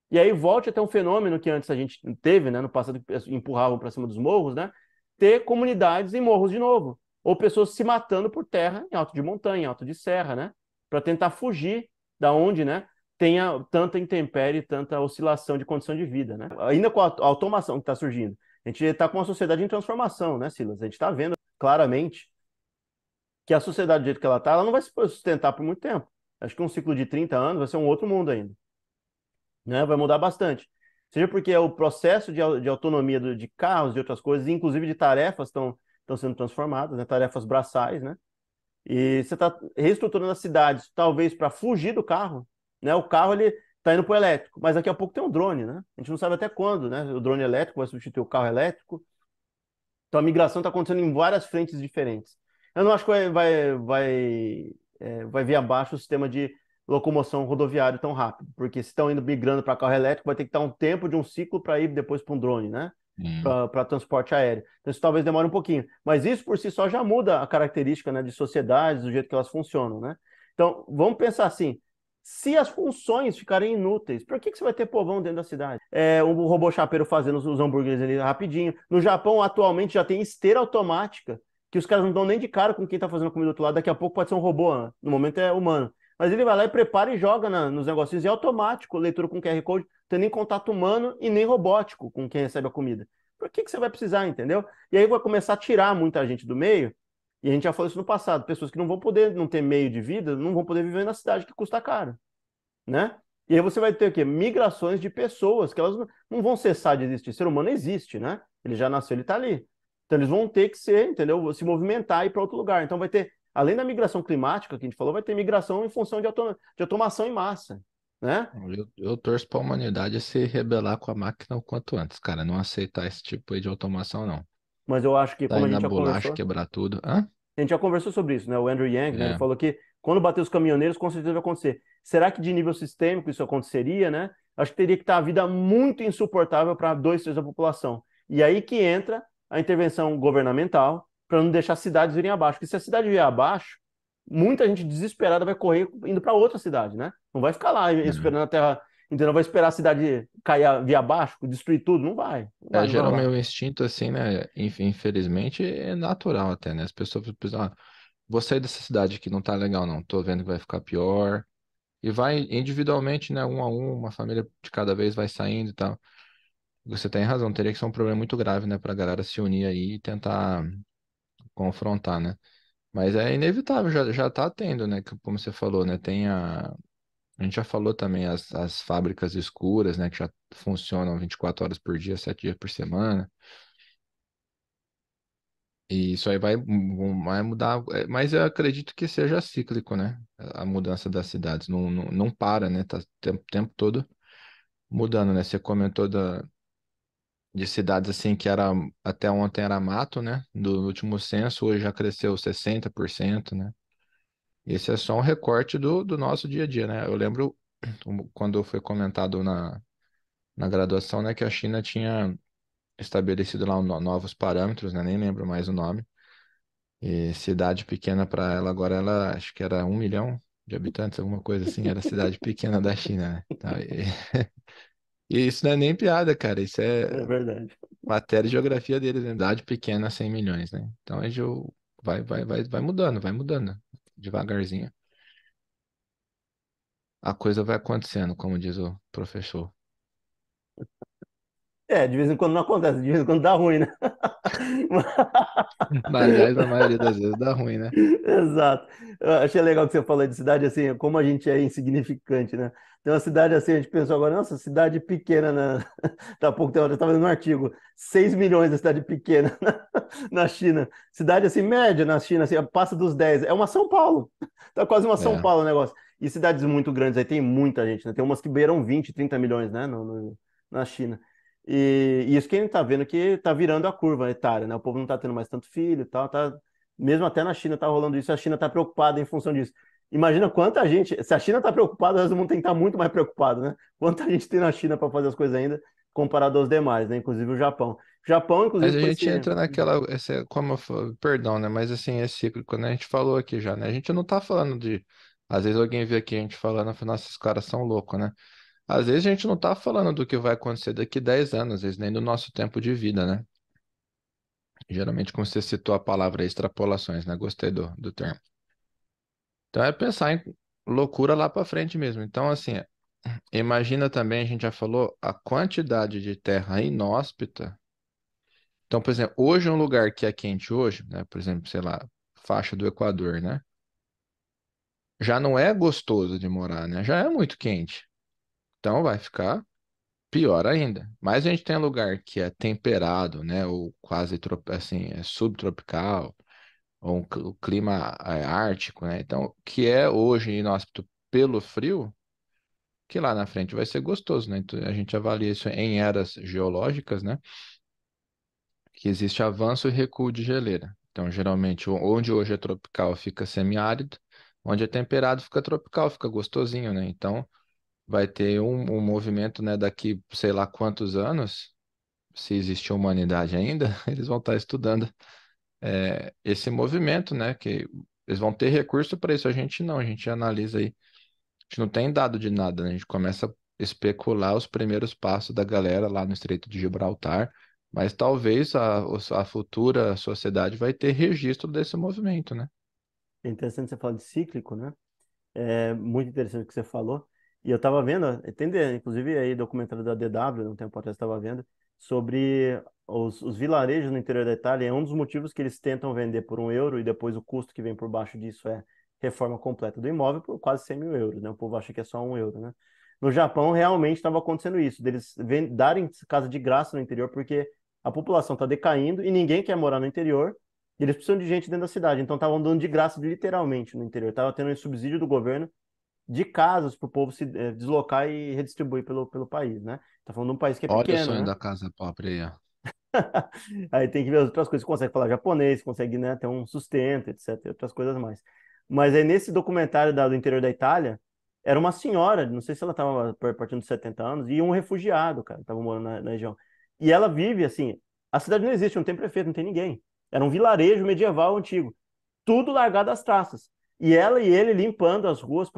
E aí volte até um fenômeno que antes a gente teve, né, no passado, que empurravam para cima dos morros, né, ter comunidades em morros de novo. Ou pessoas se matando por terra em alto de montanha, em alto de serra, né, para tentar fugir da onde, né, tenha tanta intempérie, tanta oscilação de condição de vida, né. Ainda com a automação que está surgindo. A gente está com uma sociedade em transformação, né, Silas? A gente está vendo claramente que a sociedade do jeito que ela está, ela não vai se sustentar por muito tempo. Acho que um ciclo de 30 anos vai ser um outro mundo ainda, né? Vai mudar bastante. Seja porque o processo de autonomia de carros e outras coisas, inclusive de tarefas, estão sendo transformadas, né? Tarefas braçais, né? E você está reestruturando as cidades, talvez para fugir do carro, né? O carro, ele tá indo pro elétrico, mas daqui a pouco tem um drone, né? A gente não sabe até quando, né? O drone elétrico vai substituir o carro elétrico. Então a migração está acontecendo em várias frentes diferentes. Eu não acho que vai vir abaixo o sistema de locomoção rodoviário tão rápido, porque se estão indo migrando para carro elétrico, vai ter que dar um tempo de um ciclo para ir depois para um drone, né? Sim. Para transporte aéreo. Então isso talvez demore um pouquinho. Mas isso por si só já muda a característica, né, de sociedades, do jeito que elas funcionam, né? Então vamos pensar assim: se as funções ficarem inúteis, por que você vai ter povão dentro da cidade? O robô chapeiro fazendo os hambúrgueres ali rapidinho. No Japão, atualmente, já tem esteira automática, que os caras não dão nem de cara com quem está fazendo comida do outro lado. Daqui a pouco pode ser um robô, né? No momento é humano. Mas ele vai lá e prepara e joga nos negocinhos, e é automático, leitura com QR Code, tem nem contato humano e nem robótico com quem recebe a comida. Por que você vai precisar, entendeu? E aí vai começar a tirar muita gente do meio, e a gente já falou isso no passado, pessoas que não vão poder, não ter meio de vida, não vão poder viver na cidade que custa caro, né? E aí você vai ter o quê? Migrações de pessoas, que elas não vão cessar de existir. O ser humano existe, né? Ele já nasceu, ele está ali. Então eles vão ter que ser, entendeu? Se movimentar e ir para outro lugar. Então vai ter, além da migração climática que a gente falou, vai ter migração em função de automação em massa, né? Eu torço para a humanidade se rebelar com a máquina o quanto antes, cara. Não aceitar esse tipo aí de automação, não. Mas eu acho que, Tá como aí a na gente já bolacha, conversou, quebrar tudo. Hã? a gente já conversou sobre isso, né? O Andrew Yang, né? Ele É, falou que quando bater os caminhoneiros, com certeza vai acontecer. Será que de nível sistêmico isso aconteceria, né? Acho que teria que estar a vida muito insuportável para dois, três da população. E aí que entra a intervenção governamental para não deixar as cidades virem abaixo. Porque se a cidade vier abaixo, muita gente desesperada vai correr indo para outra cidade, né? Não vai ficar lá é. esperando a terra, entendeu? Vai esperar a cidade cair via abaixo, destruir tudo. Não vai, não vai, É, não vai geralmente rolar. o instinto, assim, né? Infelizmente, é natural até, né? As pessoas pensam, ah, vou sair dessa cidade que não tá legal, não. Tô vendo que vai ficar pior. E vai individualmente, né? Um a um, uma família de cada vez vai saindo e tal. Você tem razão, teria que ser um problema muito grave, né? Pra galera se unir aí e tentar confrontar, né? Mas é inevitável, já tá tendo, né? Como você falou, né? A gente já falou também as fábricas escuras, né? Que já funcionam 24 horas por dia, 7 dias por semana. E isso aí vai mudar, mas eu acredito que seja cíclico, né? A mudança das cidades não para, né? Tá o tempo todo mudando, né? Você comentou de cidades assim que era até ontem era mato, né? Do último censo, hoje já cresceu 60%, né? Esse é só um recorte do nosso dia a dia, né? Eu lembro quando foi comentado na graduação, né, que a China tinha estabelecido lá novos parâmetros, né? Nem lembro mais o nome. E cidade pequena para ela, agora ela acho que era 1 milhão de habitantes, alguma coisa assim, era a cidade pequena da China, né? Tá, e isso não é nem piada, cara, isso é É verdade. matéria de geografia deles, né? Cidade pequena, 100 milhões, né? Então vai mudando, devagarzinho. A coisa vai acontecendo, como diz o professor. De vez em quando não acontece, de vez em quando dá ruim, né? Aliás, na maioria das vezes dá ruim, né? Exato. Eu achei legal que você falou de cidade assim, como a gente é insignificante, né? Tem uma cidade assim, a gente pensou agora, nossa, cidade pequena na. Tá há pouco tempo, eu estava lendo um artigo, 6 milhões de cidade pequena na China. Cidade assim, média na China, assim, passa dos 10. É uma São Paulo. Tá quase uma São É. Paulo o negócio. E cidades muito grandes aí tem muita gente, né? Tem umas que beiram 20, 30 milhões, né? Na China. E isso que a gente tá vendo que tá virando a curva etária, né? O povo não tá tendo mais tanto filho e tal, tá mesmo até na China tá rolando isso, a China está preocupada em função disso. Imagina quanta gente, se a China está preocupada, o mundo tem que estar muito mais preocupado, né? Quanta gente tem na China para fazer as coisas ainda, comparado aos demais, né? Inclusive o Japão. O Japão, Mas inclusive, a com gente esse. entra naquela, perdão, né? Mas assim, é cíclico, né? A gente falou aqui já, né? A gente não tá falando de, às vezes alguém vê aqui a gente falando, afinal, esses caras são loucos, né? Às vezes a gente não tá falando do que vai acontecer daqui 10 anos, às vezes nem do nosso tempo de vida, né? Geralmente, como você citou a palavra extrapolações, né? Gostei do termo. Então é pensar em loucura lá pra frente mesmo. Então, assim, imagina também, a gente já falou, a quantidade de terra inóspita. Então, por exemplo, hoje um lugar que é quente hoje, né? Por exemplo, sei lá, faixa do Equador, né? Já não é gostoso de morar, né? Já é muito quente. Então vai ficar pior ainda. Mas a gente tem lugar que é temperado, né? Ou quase assim, é subtropical, ou o clima ártico, né? Então, que é hoje inóspito pelo frio, que lá na frente vai ser gostoso, né? Então, a gente avalia isso em eras geológicas, né? Que existe avanço e recuo de geleira. Então, geralmente, onde hoje é tropical fica semiárido, onde é temperado fica tropical, fica gostosinho, né? Então, vai ter um movimento, né, daqui sei lá quantos anos, se existe humanidade ainda, eles vão estar estudando esse movimento, né? Que eles vão ter recurso para isso, a gente não, a gente analisa aí. A gente não tem dado de nada, né? A gente começa a especular os primeiros passos da galera lá no Estreito de Gibraltar, mas talvez a futura sociedade vai ter registro desse movimento, né? É interessante você falar de cíclico, né? É muito interessante o que você falou. E eu estava vendo, entender, inclusive aí documentário da DW, um tempo atrás estava vendo, sobre os vilarejos no interior da Itália. É um dos motivos que eles tentam vender por 1 euro e depois o custo que vem por baixo disso é reforma completa do imóvel por quase 100 mil euros, né? O povo acha que é só 1 euro, né? No Japão, realmente estava acontecendo isso, deles darem casa de graça no interior porque a população está decaindo e ninguém quer morar no interior. E eles precisam de gente dentro da cidade, então estavam dando de graça literalmente no interior. Estava tendo um subsídio do governo de casas para o povo se deslocar e redistribuir pelo país, né? Tá falando de um país que é Olha o pequeno, sonho né? da casa própria aí, ó. Aí tem que ver as outras coisas, consegue falar japonês, consegue, né, ter um sustento, etc, e outras coisas mais. Mas aí nesse documentário do interior da Itália, era uma senhora, não sei se ela estava partindo de 70 anos, e um refugiado, cara, estava morando na região. E ela vive assim, a cidade não existe, não tem prefeito, não tem ninguém. Era um vilarejo medieval antigo, tudo largado às traças. E ela e ele limpando as ruas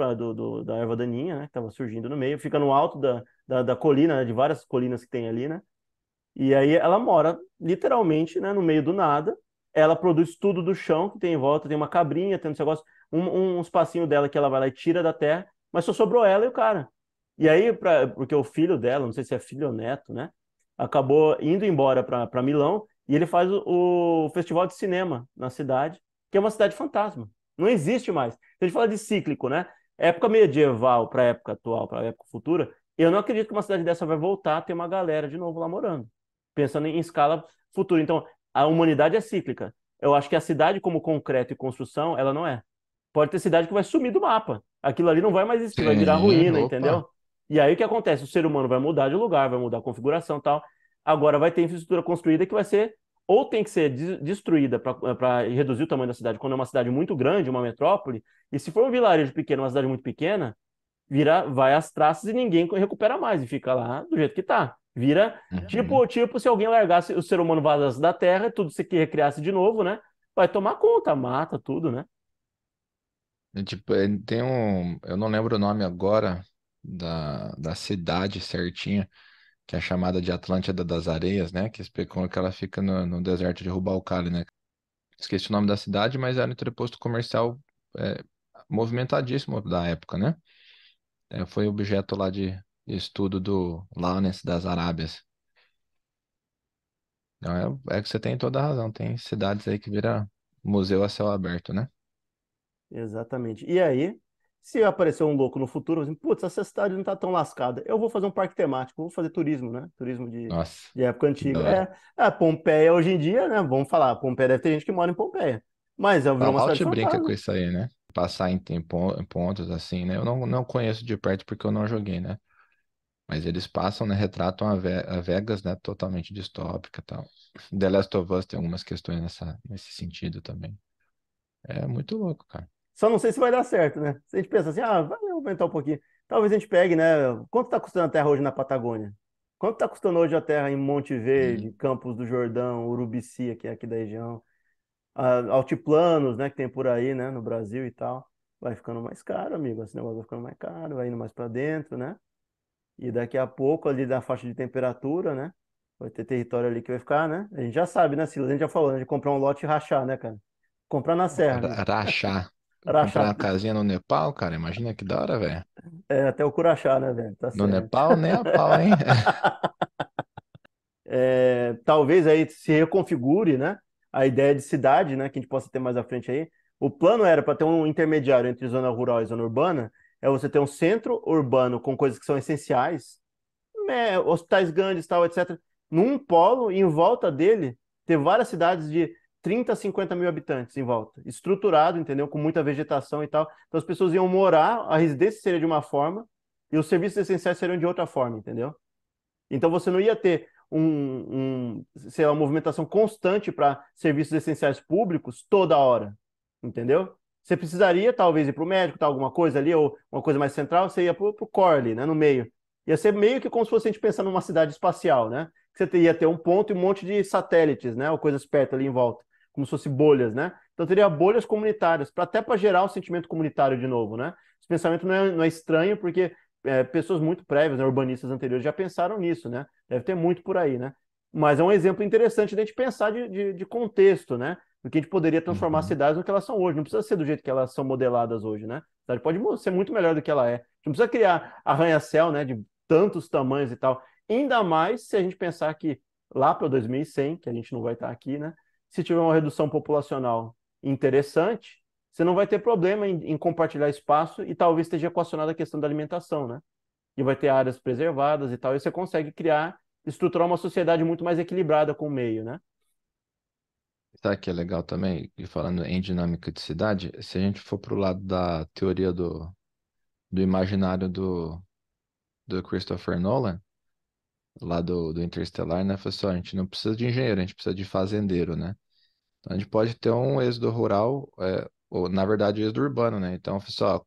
da erva daninha, né, que estava surgindo no meio, fica no alto da colina, né, de várias colinas que tem ali, né? E aí ela mora literalmente, né, no meio do nada. Ela produz tudo do chão que tem em volta, tem uma cabrinha, tem um negócio, um espacinho dela que ela vai lá e tira da terra, mas só sobrou ela e o cara. E aí, porque o filho dela, não sei se é filho ou neto, né, acabou indo embora para Milão e ele faz o festival de cinema na cidade, que é uma cidade fantasma. Não existe mais. Se a gente fala de cíclico, né? Época medieval para época atual, para época futura, eu não acredito que uma cidade dessa vai voltar a ter uma galera de novo lá morando pensando em escala futura. Então, a humanidade é cíclica. Eu acho que a cidade como concreto e construção, ela não é. Pode ter cidade que vai sumir do mapa. Aquilo ali não vai mais existir, vai virar Sim, ruína, opa. entendeu? E aí o que acontece? O ser humano vai mudar de lugar, vai mudar a configuração e tal. Agora vai ter infraestrutura construída que vai ser ou tem que ser destruída para reduzir o tamanho da cidade, quando é uma cidade muito grande, uma metrópole, e se for um vilarejo pequeno, uma cidade muito pequena, vai às traças e ninguém recupera mais e fica lá do jeito que tá. Vira Uhum. tipo se alguém largasse o ser humano vazasse da Terra, tudo se que recriasse de novo, né? Vai tomar conta, mata tudo, né? Tipo, tem eu não lembro o nome agora da cidade certinha, que é chamada de Atlântida das Areias, né? Que especulam que ela fica no deserto de Rubalcali, né? Esqueci o nome da cidade, mas era um entreposto comercial é, movimentadíssimo da época, né? Foi objeto lá de estudo do Lawrence das Arábias. Então, é que você tem toda a razão. Tem cidades aí que vira museu a céu aberto, né? Exatamente. E aí, se aparecer um louco no futuro, assim, putz, essa cidade não tá tão lascada, eu vou fazer um parque temático, vou fazer turismo, né? Turismo Nossa, de época que da antiga. hora. Pompeia hoje em dia, né? Vamos falar, Pompeia deve ter gente que mora em Pompeia. Mas virou uma cidade Fallout brinca com fantasma. isso aí, né? Passar em pontos assim, né? Eu não conheço de perto porque eu não joguei, né? Mas eles passam, né? Retratam a Vegas, né? Totalmente distópica e tal. The Last of Us tem algumas questões nesse sentido também. É muito louco, cara. Só não sei se vai dar certo, né? Se a gente pensa assim, vai aumentar um pouquinho. Talvez a gente pegue, né? Quanto está custando a terra hoje na Patagônia? Quanto está custando hoje a terra em Monte Verde, Hum. Campos do Jordão, Urubici, que é aqui da região, altiplanos, né? Que tem por aí, né? No Brasil e tal. Vai ficando mais caro, amigo. Esse negócio vai ficando mais caro, vai indo mais para dentro, né? E daqui a pouco, ali na faixa de temperatura, né? Vai ter território ali que vai ficar, né? A gente já sabe, né, Silas? A gente já falou, né? De comprar um lote e rachar, né, cara? Comprar na serra, amigo. Rachar. Comprar Rachar, uma casinha no Nepal, cara. Imagina que da hora, velho. até o Curachá, né, velho? Tá No certo. Nepal, nem a pau, hein? Talvez aí se reconfigure, né? A ideia de cidade, né? Que a gente possa ter mais à frente aí. O plano era para ter um intermediário entre zona rural e zona urbana, é você ter um centro urbano com coisas que são essenciais, né, hospitais grandes, tal, etc., num polo e em volta dele ter várias cidades de 30 a 50 mil habitantes em volta, estruturado, entendeu? Com muita vegetação e tal. Então as pessoas iam morar, a residência seria de uma forma, E os serviços essenciais seriam de outra forma, entendeu? Então você não ia ter sei lá, uma movimentação constante para serviços essenciais públicos toda hora, entendeu? Você precisaria talvez ir para o médico, tá, alguma coisa ali, ou uma coisa mais central, você ia para o core ali, né, no meio. Ia ser meio que como se fosse a gente pensar numa cidade espacial, né? Você ia ter um ponto e um monte de satélites, né, ou coisas perto ali em volta, como se fossem bolhas, né? Então teria bolhas comunitárias, até para gerar um sentimento comunitário de novo, né? Esse pensamento não é estranho, porque pessoas muito prévias, né, urbanistas anteriores, já pensaram nisso, né? Deve ter muito por aí, né? Mas é um exemplo interessante de a gente pensar de contexto, né? Do que a gente poderia transformar as Uhum. cidades no que elas são hoje. Não precisa ser do jeito que elas são modeladas hoje, né? A cidade pode ser muito melhor do que ela é. A gente não precisa criar arranha-céu, né? De tantos tamanhos e tal. Ainda mais se a gente pensar que lá para 2100, que a gente não vai estar aqui, né? Se tiver uma redução populacional interessante, você não vai ter problema em compartilhar espaço e talvez esteja equacionada a questão da alimentação, né? E vai ter áreas preservadas e tal, e você consegue criar, estruturar uma sociedade muito mais equilibrada com o meio, né? Sabe que é legal também, e falando em dinâmica de cidade, se a gente for pro lado da teoria do imaginário do Christopher Nolan, lá do Interstellar, né? Falou assim, ó, a gente não precisa de engenheiro, a gente precisa de fazendeiro, né? Então a gente pode ter um êxodo rural, ou na verdade êxodo urbano, né? Então, falou assim,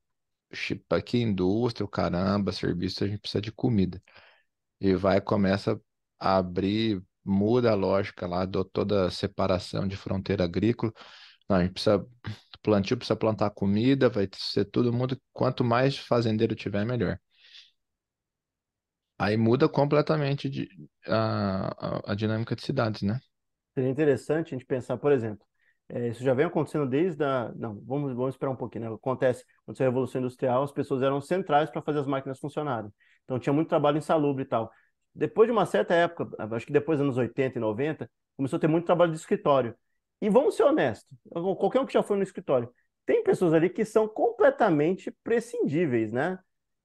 ó, aqui indústria, o caramba, serviço, a gente precisa de comida. E vai, começa a abrir, muda a lógica lá, toda a separação de fronteira agrícola. Não, a gente precisa, plantio precisa plantar comida, vai ser todo mundo, quanto mais fazendeiro tiver, melhor. Aí muda completamente a dinâmica de cidades, né? Seria interessante a gente pensar, por exemplo, isso já vem acontecendo desde a. Não, vamos esperar um pouquinho, né? Acontece, quando a Revolução Industrial, as pessoas eram centrais para fazer as máquinas funcionarem. Então tinha muito trabalho insalubre e tal. Depois de uma certa época, acho que depois dos anos 80 e 90, começou a ter muito trabalho de escritório. E vamos ser honestos, qualquer um que já foi no escritório, tem pessoas ali que são completamente prescindíveis, né?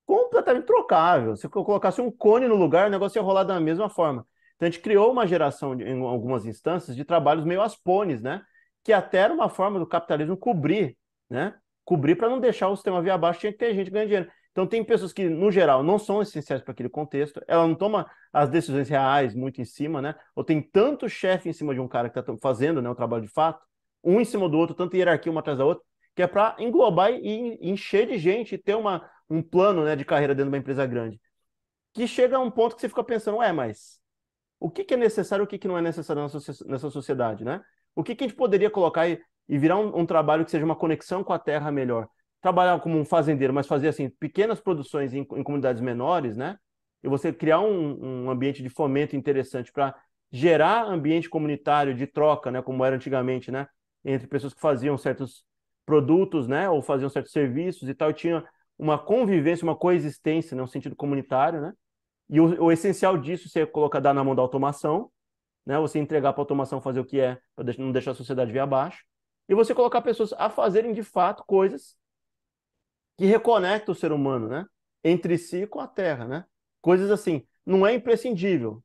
Completamente trocável. Se eu colocasse um cone no lugar, o negócio ia rolar da mesma forma. Então a gente criou uma geração, em algumas instâncias, de trabalhos meio aspones, né? Que até era uma forma do capitalismo cobrir, né? Cobrir para não deixar o sistema vir abaixo, tinha que ter gente ganhando dinheiro. Então tem pessoas que, no geral, não são essenciais para aquele contexto, ela não toma as decisões reais muito em cima, né? Ou tem tanto chefe em cima de um cara que está fazendo, né, o trabalho de fato, um em cima do outro, tanta hierarquia uma atrás da outra, que é para englobar e encher de gente e ter um plano, né, de carreira dentro de uma empresa grande. Que chega a um ponto que você fica pensando, mas o que é necessário e o que não é necessário nessa sociedade, né? O que a gente poderia colocar e virar um trabalho que seja uma conexão com a terra melhor? Trabalhar como um fazendeiro, mas fazer assim pequenas produções em comunidades menores, né? E você criar um ambiente de fomento interessante para gerar ambiente comunitário de troca, né? Como era antigamente, né? Entre pessoas que faziam certos produtos, né? Ou faziam certos serviços e tal, e tinha uma convivência, uma coexistência, né? Um sentido comunitário, né? E o essencial disso você colocar dar na mão da automação, né? Você entregar para a automação fazer o que é, para não deixar a sociedade vir abaixo. E você colocar pessoas a fazerem de fato coisas que reconectam o ser humano, né? Entre si e com a terra, né? Coisas assim, não é imprescindível.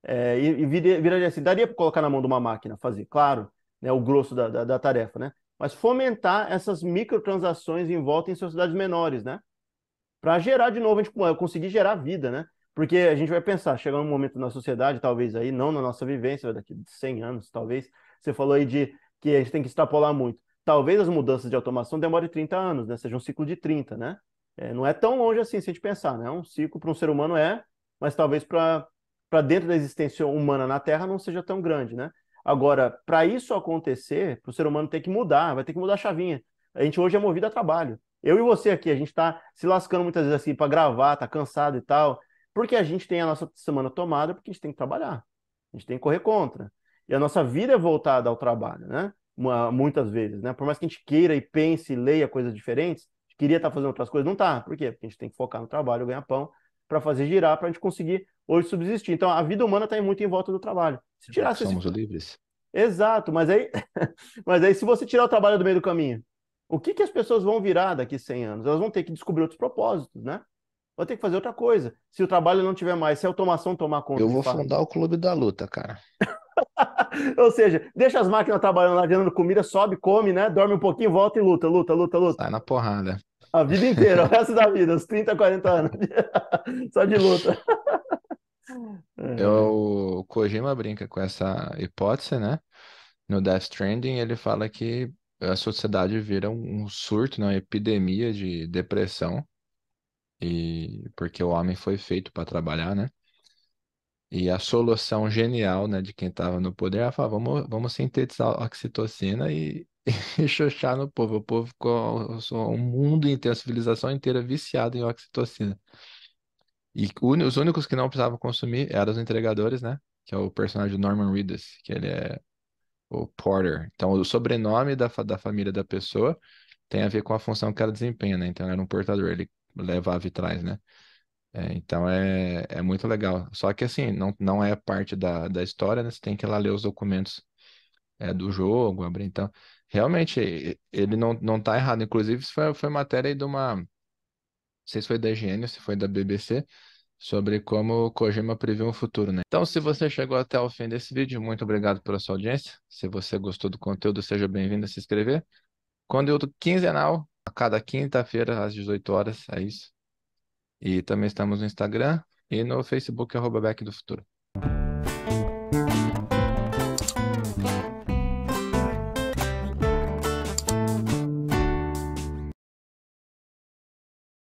E viraria assim, daria para colocar na mão de uma máquina fazer, claro, né? O grosso da tarefa, né? Mas fomentar essas microtransações em volta em sociedades menores, né? Para gerar de novo, a gente conseguir gerar vida, né? Porque a gente vai pensar, chegar um momento na sociedade, talvez aí, não na nossa vivência, daqui de 100 anos, talvez. Você falou aí de que a gente tem que extrapolar muito. Talvez as mudanças de automação demorem 30 anos, né? Seja um ciclo de 30, né? Não é tão longe assim, se a gente pensar, né? Um ciclo para um ser humano mas talvez para dentro da existência humana na Terra não seja tão grande, né? Agora, para isso acontecer, para o ser humano ter que mudar, vai ter que mudar a chavinha. A gente hoje é movido a trabalho. Eu e você aqui, a gente está se lascando muitas vezes assim para gravar, tá cansado e tal, porque a gente tem a nossa semana tomada, porque a gente tem que trabalhar, a gente tem que correr contra. E a nossa vida é voltada ao trabalho, né? Muitas vezes, né? Por mais que a gente queira e pense e leia coisas diferentes, a gente queria estar fazendo outras coisas, não tá. Por quê? Porque a gente tem que focar no trabalho, ganhar pão, para fazer girar, para a gente conseguir hoje subsistir. Então a vida humana está muito em volta do trabalho. Se É que tirasse esse. somos livres. Exato, mas aí se você tirar o trabalho do meio do caminho, o que as pessoas vão virar daqui 100 anos? Elas vão ter que descobrir outros propósitos, né? Vão ter que fazer outra coisa. Se o trabalho não tiver mais, se a automação tomar conta Eu de vou fato. fundar o Clube da Luta, cara. Ou seja, deixa as máquinas trabalhando lá, gerando comida, sobe, come, né? Dorme um pouquinho, volta e luta, luta, luta, luta. Sai na porrada. A vida inteira, o resto da vida, os 30, 40 anos. Só de luta. É. O Kojima brinca com essa hipótese, né? No Death Stranding, ele fala que a sociedade vira um surto, né? Uma epidemia de depressão, e porque o homem foi feito para trabalhar, né? E a solução genial, né, de quem estava no poder, ela fala, vamos sintetizar oxitocina e, e xoxar no povo. O povo ficou, o mundo inteiro, a civilização inteira viciada em oxitocina. E os únicos que não precisavam consumir eram os entregadores, né? Que é o personagem do Norman Reedus, que ele é o Porter. Então, o sobrenome da família da pessoa tem a ver com a função que ela desempenha, né? Então, era um portador, ele levava e traz, né? Então, é muito legal. Só que, assim, não é parte da história, né? Você tem que ir lá ler os documentos do jogo, abrir. Então, realmente, ele não tá errado. Inclusive, isso foi matéria aí de uma. Não sei se foi da IGN ou se foi da BBC, sobre como o Kojima previu o futuro, né? Então, se você chegou até o fim desse vídeo, muito obrigado pela sua audiência. Se você gostou do conteúdo, seja bem-vindo a se inscrever. Conteúdo quinzenal, a cada quinta-feira, às 18 horas, é isso. E também estamos no Instagram e no Facebook, @Back do Futuro.